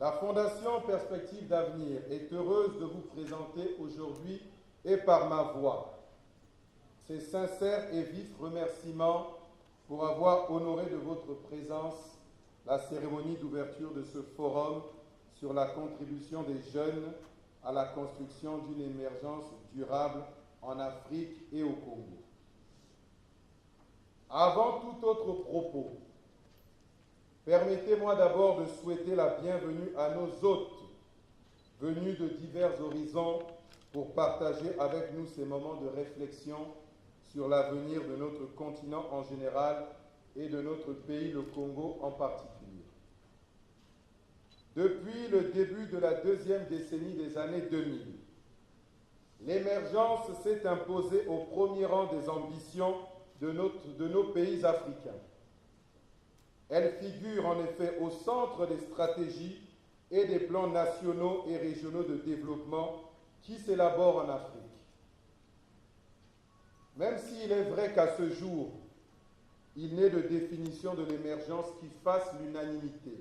La Fondation Perspective d'Avenir est heureuse de vous présenter aujourd'hui et par ma voix ses sincères et vifs remerciements pour avoir honoré de votre présence la cérémonie d'ouverture de ce forum sur la contribution des jeunes à la construction d'une émergence durable en Afrique et au Congo. Avant tout autre propos, permettez-moi d'abord de souhaiter la bienvenue à nos hôtes venus de divers horizons pour partager avec nous ces moments de réflexion sur l'avenir de notre continent en général et de notre pays, le Congo, en particulier. Depuis le début de la deuxième décennie des années 2000, l'émergence s'est imposée au premier rang des ambitions de nos pays africains. Elle figure en effet au centre des stratégies et des plans nationaux et régionaux de développement qui s'élaborent en Afrique. Même s'il est vrai qu'à ce jour, il n'est de définition de l'émergence qui fasse l'unanimité,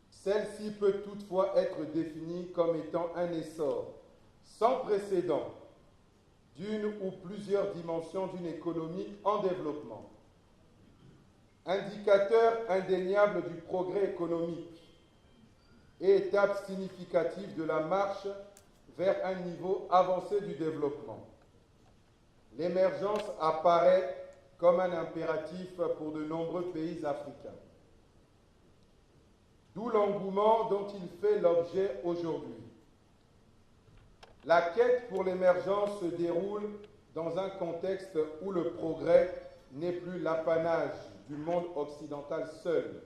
celle-ci peut toutefois être définie comme étant un essor sans précédent d'une ou plusieurs dimensions d'une économie en développement, indicateur indéniable du progrès économique et étape significative de la marche vers un niveau avancé du développement. L'émergence apparaît comme un impératif pour de nombreux pays africains. D'où l'engouement dont il fait l'objet aujourd'hui. La quête pour l'émergence se déroule dans un contexte où le progrès n'est plus l'apanage du monde occidental seul,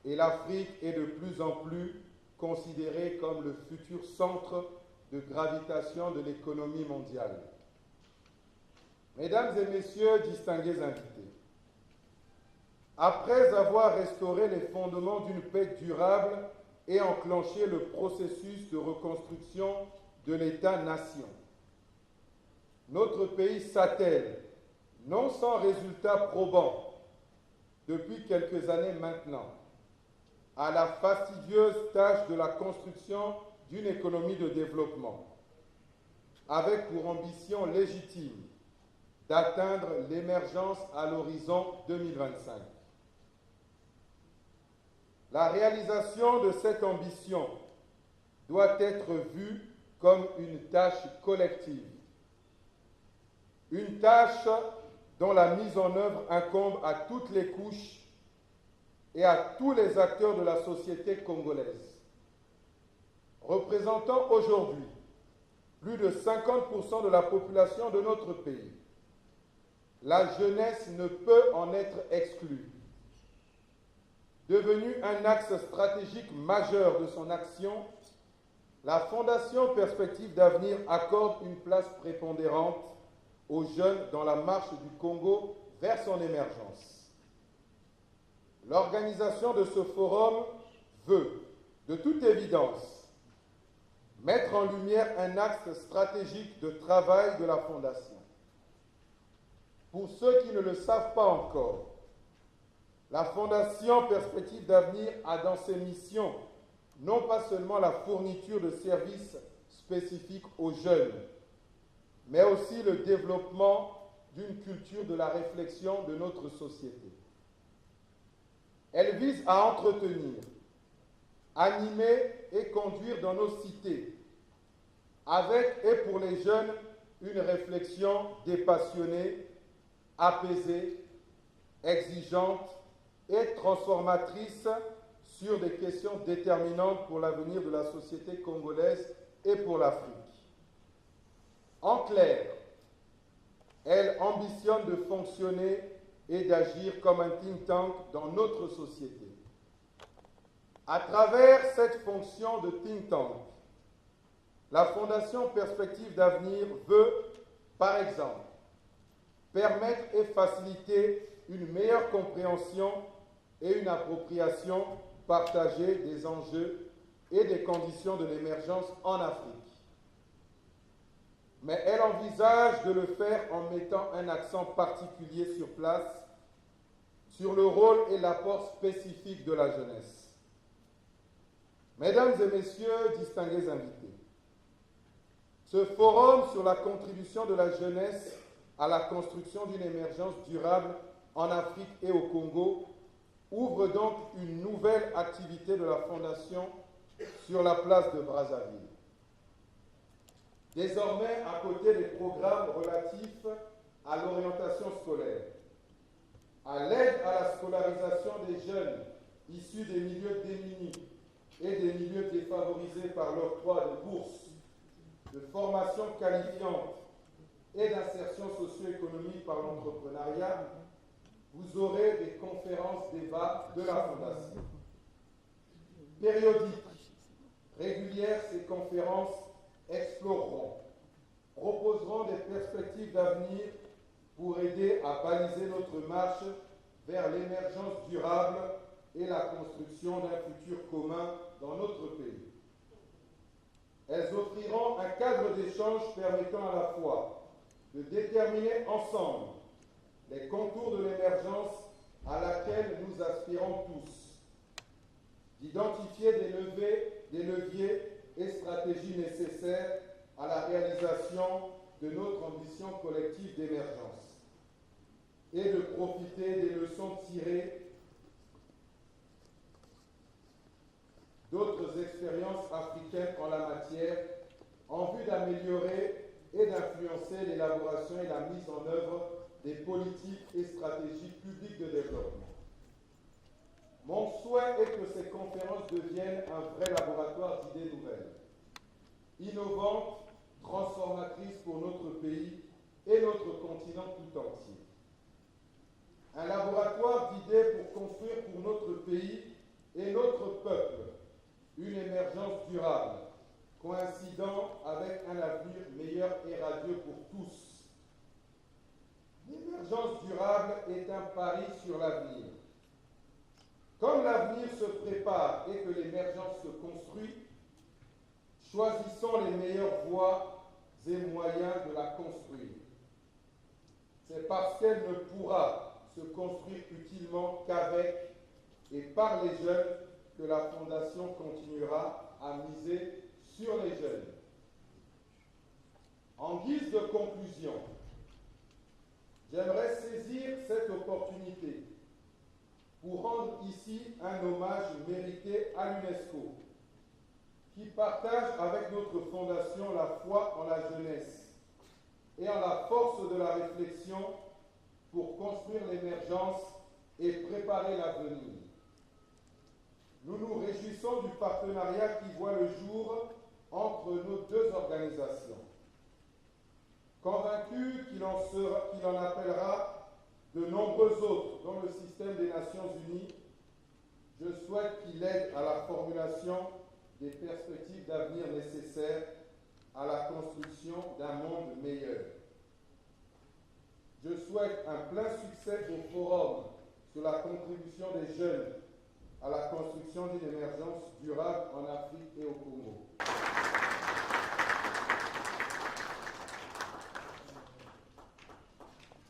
et l'Afrique est de plus en plus considérée comme le futur centre de gravitation de l'économie mondiale. Mesdames et messieurs, distingués invités, après avoir restauré les fondements d'une paix durable et enclenché le processus de reconstruction de l'État-nation, notre pays s'attelle, non sans résultats probants, depuis quelques années maintenant, à la fastidieuse tâche de la construction d'une économie de développement, avec pour ambition légitime d'atteindre l'émergence à l'horizon 2025. La réalisation de cette ambition doit être vue comme une tâche collective, une tâche dont la mise en œuvre incombe à toutes les couches et à tous les acteurs de la société congolaise, représentant aujourd'hui plus de 50% de la population de notre pays. La jeunesse ne peut en être exclue. Devenue un axe stratégique majeur de son action, la Fondation Perspective d'Avenir accorde une place prépondérante aux jeunes dans la marche du Congo vers son émergence. L'organisation de ce forum veut, de toute évidence, mettre en lumière un axe stratégique de travail de la Fondation. Pour ceux qui ne le savent pas encore, la Fondation Perspective d'Avenir a dans ses missions non pas seulement la fourniture de services spécifiques aux jeunes, mais aussi le développement d'une culture de la réflexion de notre société. Elle vise à entretenir, animer et conduire dans nos cités, avec et pour les jeunes, une réflexion dépassionnée, apaisée, exigeante et transformatrice sur des questions déterminantes pour l'avenir de la société congolaise et pour l'Afrique. En clair, elle ambitionne de fonctionner et d'agir comme un think tank dans notre société. À travers cette fonction de think tank, la Fondation Perspective d'Avenir veut, par exemple, permettre et faciliter une meilleure compréhension et une appropriation partagée des enjeux et des conditions de l'émergence en Afrique. Mais elle envisage de le faire en mettant un accent particulier sur place, sur le rôle et l'apport spécifique de la jeunesse. Mesdames et messieurs, distingués invités, ce forum sur la contribution de la jeunesse à la construction d'une émergence durable en Afrique et au Congo ouvre donc une nouvelle activité de la Fondation sur la place de Brazzaville. Désormais, à côté des programmes relatifs à l'orientation scolaire, à l'aide à la scolarisation des jeunes issus des milieux démunis et des milieux défavorisés par l'octroi de bourses, de formation qualifiante et d'insertion socio-économique par l'entrepreneuriat, vous aurez des conférences débats de la Fondation. Périodiques, régulières, ces conférences exploreront, proposeront des perspectives d'avenir pour aider à baliser notre marche vers l'émergence durable et la construction d'un futur commun dans notre pays. Elles offriront un cadre d'échange permettant à la fois de déterminer ensemble les contours de l'émergence à laquelle nous aspirons tous, d'identifier des leviers et stratégies nécessaires à la réalisation de notre ambition collective d'émergence et de profiter des leçons tirées d'autres expériences africaines en la matière en vue d'améliorer et d'influencer l'élaboration et la mise en œuvre des politiques et stratégies publiques de développement. Mon souhait est que ces conférences deviennent un vrai laboratoire d'idées nouvelles, innovantes, transformatrices pour notre pays et notre continent tout entier. Un laboratoire d'idées pour construire pour notre pays et notre peuple une émergence durable, coïncidant avec un avenir meilleur et radieux pour tous. L'émergence durable est un pari sur l'avenir. Comme l'avenir se prépare et que l'émergence se construit, choisissons les meilleures voies et moyens de la construire. C'est parce qu'elle ne pourra se construire utilement qu'avec et par les jeunes que la Fondation continuera à miser sur les jeunes. En guise de conclusion, j'aimerais saisir cette opportunité pour rendre ici un hommage mérité à l'UNESCO, qui partage avec notre Fondation la foi en la jeunesse et en la force de la réflexion pour construire l'émergence et préparer l'avenir. Nous nous réjouissons du partenariat qui voit le jour entre nos deux organisations. Convaincus qu'il en appellera de nombreux autres dans le système des Nations Unies, je souhaite qu'il aide à la formulation des perspectives d'avenir nécessaires à la construction d'un monde meilleur. Je souhaite un plein succès au forum sur la contribution des jeunes à la construction d'une émergence durable en Afrique et au Congo.